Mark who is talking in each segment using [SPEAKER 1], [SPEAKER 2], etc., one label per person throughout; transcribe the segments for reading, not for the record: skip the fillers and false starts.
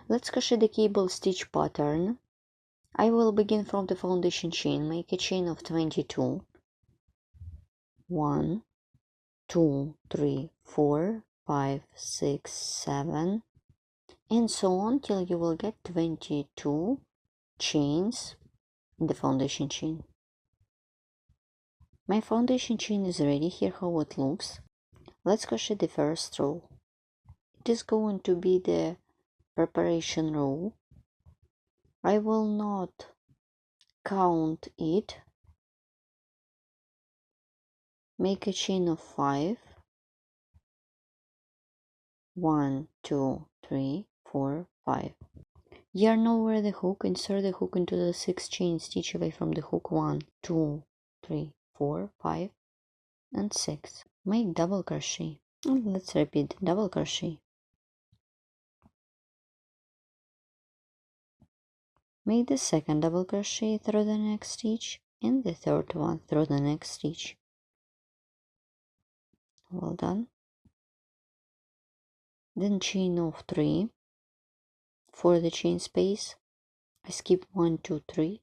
[SPEAKER 1] Let's crochet the cable stitch pattern. I will begin from the foundation chain. Make a chain of 22. 1, 2, 3, 4, 5, 6, 7, and so on till you will get 22 chains in the foundation chain. My foundation chain is ready. Here how it looks. Let's crochet the first row. It is going to be the preparation row. I will not count it. Make a chain of 5. 1, 2, 3, 4, 5. Yarn over the hook, insert the hook into the 6th chain, stitch away from the hook 1, 2, 3, 4, 5, and 6. Make double crochet, and let's repeat double crochet. Make the second double crochet through the next stitch and the third one through the next stitch. Well done. Then chain of 3 for the chain space. I skip 1, 2, 3.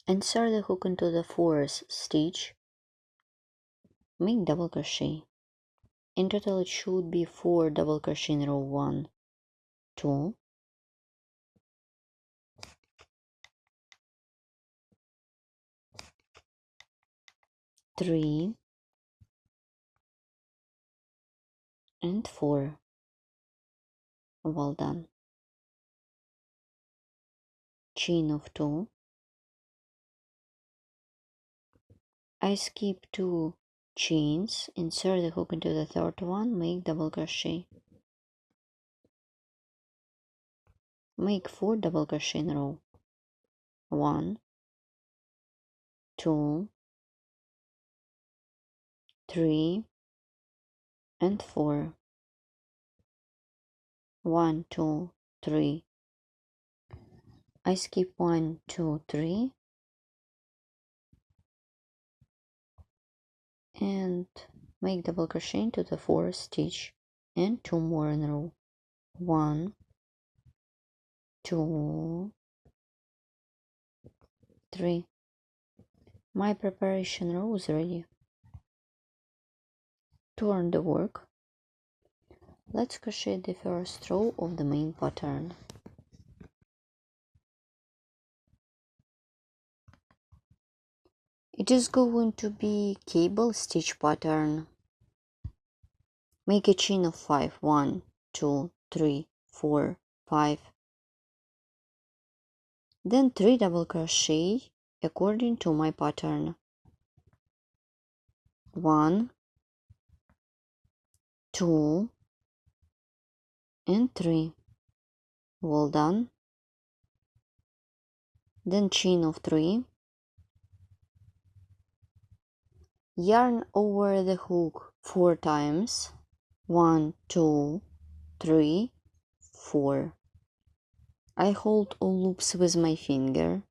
[SPEAKER 1] Insert the hook into the 4th stitch. Make double crochet. In total it should be 4 double crochet in row 1, 2, 3, and 4. Well done. Chain of 2. I skip 2 chains, insert the hook into the third one, make double crochet. Make 4 double crochet in a row. 1, 2, 3, and 4. 1, 2, 3. I skip 1, 2, 3, and make double crochet into the 4th stitch and 2 more in a row. 1, 2, 3. My preparation row is ready. Turn the work. Let's crochet the first row of the main pattern. It is going to be cable stitch pattern. Make a chain of 5. 1, 2, 3, 4, 5. Then 3 double crochet according to my pattern. 1, 2, and 3. Well done. Then chain of 3. Yarn over the hook 4 times. 1, 2, 3, 4. I hold all loops with my finger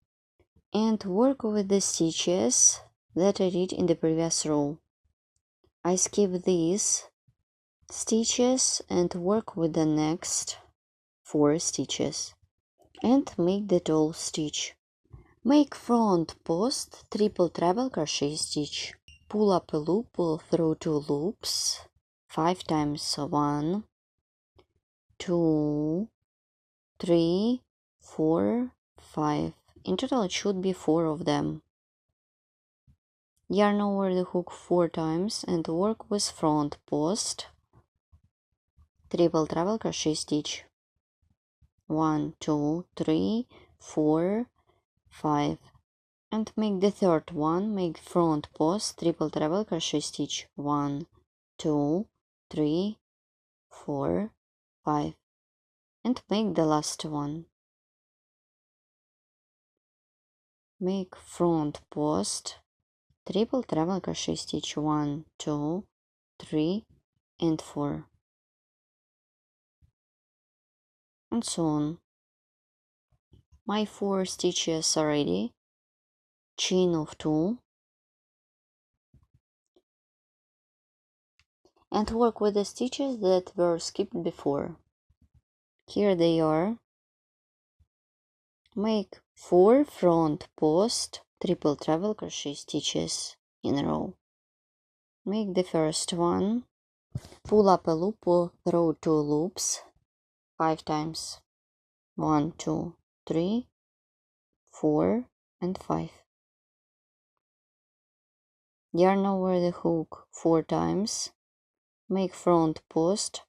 [SPEAKER 1] and work with the stitches that I did in the previous row. I skip these stitches and work with the next 4 stitches and make the toe stitch. Make front post triple treble crochet stitch. Pull up a loop, pull through 2 loops 5 times. 1, 2, 3, 4, 5. In total it should be 4 of them. Yarn over the hook 4 times and work with front post triple treble crochet stitch. 1, 2, 3, 4, 5, and make the third one. Make front post triple treble crochet stitch. 1, 2, 3, 4, 5, and make the last one. Make front post triple treble crochet stitch. 1, 2, 3, and 4, and so on. My 4 stitches are ready. Chain of 2. and work with the stitches that were skipped before. Here they are. Make 4 front post triple treble crochet stitches in a row. Make the first one, pull up a loop or throw 2 loops 5 times. 1, 2, 3, 4 and 5. Yarn over the hook 4 times. Make front post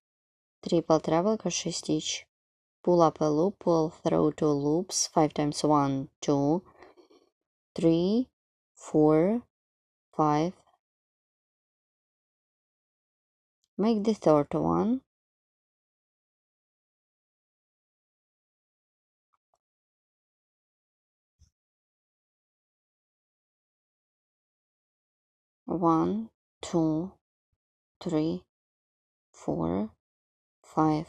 [SPEAKER 1] triple treble crochet stitch. Pull up a loop, pull through 2 loops 5 times. 1, 2, 3, 4, 5. Make the third one. One, 2, 3, 4, 5.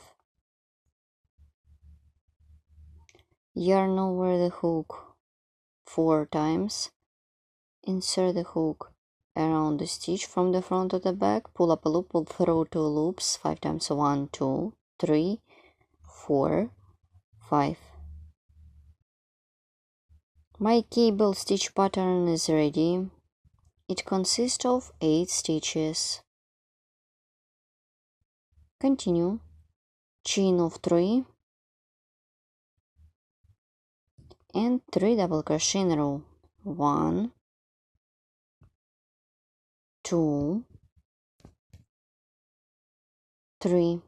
[SPEAKER 1] Yarn over the hook 4 times. Insert the hook around the stitch from the front to the back. Pull up a loop, pull through 2 loops 5 times. 1, 2, 3, 4, 5. My cable stitch pattern is ready. It consists of 8 stitches. Continue. Chain of 3 and 3 double crochet in a row. 1, 2, 3.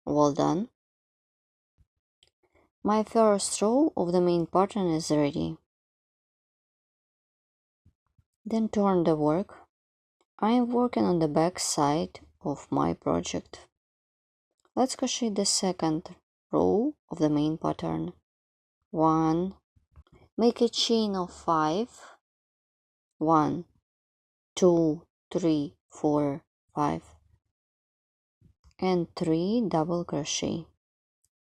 [SPEAKER 1] Well done. My first row of the main pattern is ready. Then turn the work. I am working on the back side of my project. Let's crochet the second row of the main pattern. 1. Make a chain of 5. 1, 2, 3, 4, 5. And 3 double crochet.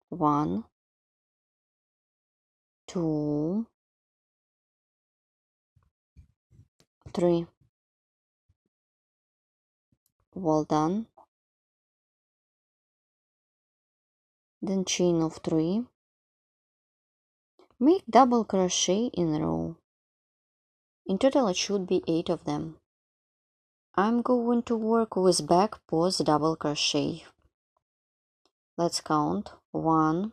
[SPEAKER 1] 1, 2, 3. Well done. Then chain of 3. Make double crochet in a row. In total it should be 8 of them. I'm going to work with back post double crochet. Let's count. 1,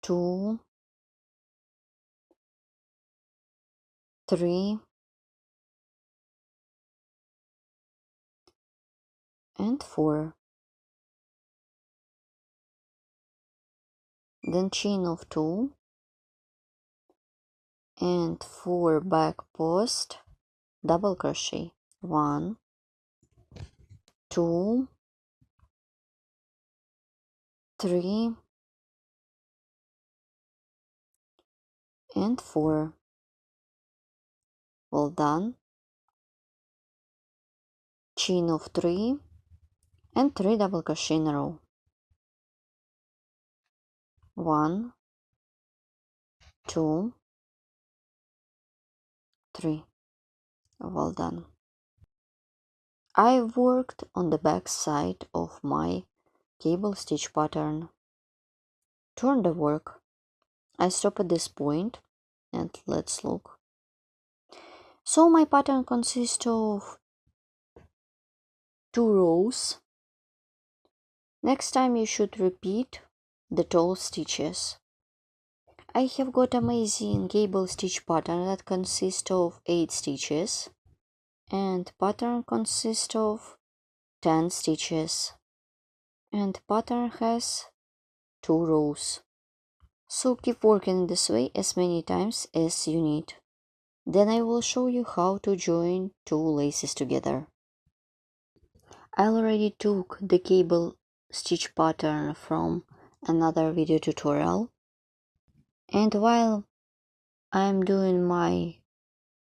[SPEAKER 1] 2, 3 and 4. Then chain of 2 and 4 back post double crochet. 1, 2, 3 and 4. Well done. Chain of 3 and 3 double crochet in a row. 1, 2, 3. Well done. I worked on the back side of my cable stitch pattern. Turn the work. I stop at this point and let's look. So my pattern consists of 2 rows. Next time you should repeat the tall stitches. I have got amazing cable stitch pattern that consists of 8 stitches, and pattern consists of 10 stitches, and pattern has 2 rows. So keep working this way as many times as you need. Then I will show you how to join 2 laces together. I already took the cable stitch pattern from another video tutorial, and while I'm doing my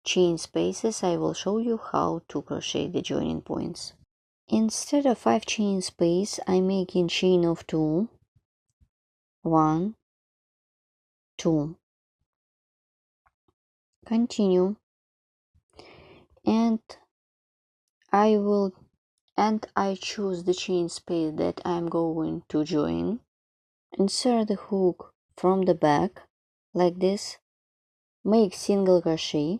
[SPEAKER 1] chain spaces, I will show you how to crochet the joining points. Instead of 5 chain space, I'm making chain of 2. 1, 2. Continue. and I choose the chain space that I'm going to join. Insert the hook from the back like this. Make single crochet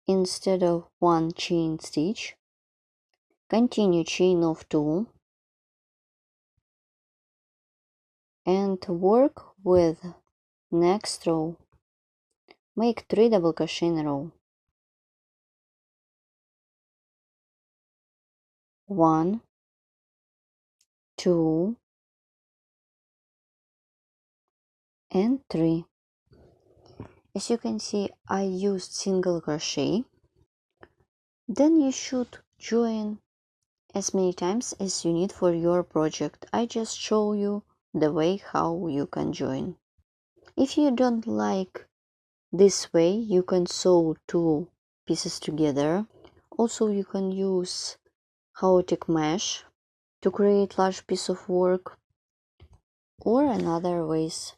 [SPEAKER 1] instead of one chain stitch. Continue chain of 2 and work with next row. Make 3 double crochet in a row. 1, 2 and 3. As you can see, I used single crochet. Then you should join as many times as you need for your project. I just show you the way how you can join. If you don't like this way, you can sew 2 pieces together. Also, you can use chaotic mesh to create large piece of work, or another ways.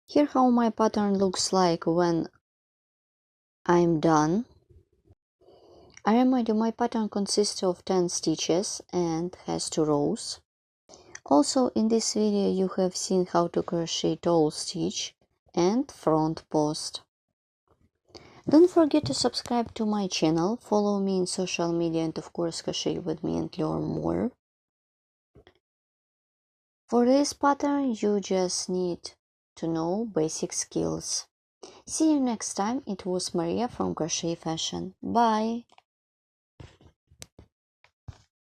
[SPEAKER 1] Here how my pattern looks like when I'm done. I remind you, my pattern consists of 10 stitches and has 2 rows. Also, in this video you have seen how to crochet tall stitch and front post. Don't forget to subscribe to my channel, follow me in social media, and of course crochet with me and learn more. For this pattern you just need to know basic skills. See you next time. It was Maria from Crochet Fashion. Bye!